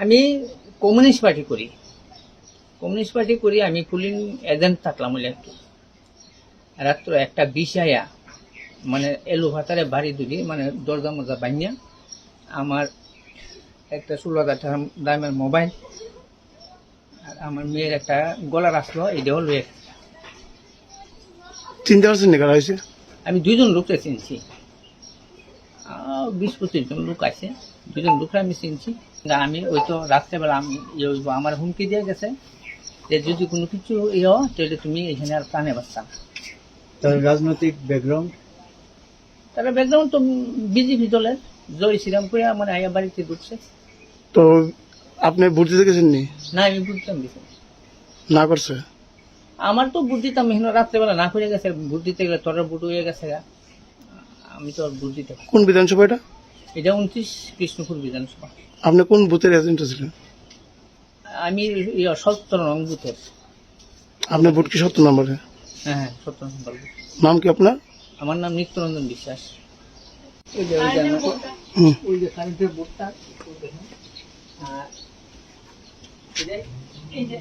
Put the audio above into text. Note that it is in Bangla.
আমি কমিউনিস্ট পার্টি করি আমি পুলিং এজেন্ট থাকলাম বলে একটু রাত্র একটা বিষয়া মানে এলু ভাতারে বাড়ি দুলি মানে দরজা মজা বানিয়া আমার একটা 16,000 টাকা দামের মোবাইল আর আমার মেয়ের একটা গলার আসলো এটাও লয়ে চিনতে পারছেন না কারা হয়েছে? আমি 2জন লোককে চিনছি 20-25 জন লোক আছে 2জন লোককে আমি চিনছি আমি ওই তো রাত্রেবেলা আমি আমার হুমকি দিয়ে গেছে যে যদি কোনো কিছু তাহলে তুমি এখানে আর প্রাণে বাঁচতা না। তার রাজনৈতিক ব্যাকগ্রাউন্ড তারা ব্যাকগ্রাউন্ড তো বিজেপি দলের জয় শ্রীরামপুরে আমার আয়া বাড়িতে ঢুকছে। তো আপনি ভোট দিতে গেছেন নি? না আমি বুঝতাম দিছি না করছে? আমার তো ভোট দিতাম এখানে রাত্রেবেলা না করে গেছে ভোট দিতে গেলে তোর ভোট হয়ে গেছে আমি তো আর ভোট দিতে পারি। কোন বিধানসভা এটা? এটা 29 কৃষ্ণপুর বিধানসভা। আপনি কোন বুথের এজেন্ট ছিলেন? আমি 17 নং বুথের। আপনার ভোট কি 70 নম্বরে? হ্যাঁ 17 নম্বর বুথ। নাম কি আপনার? আমার নাম নিত্যরঞ্জন বিশ্বাস। হুম। ওই যে কারেন্টের বোর্ডটা আর এই যে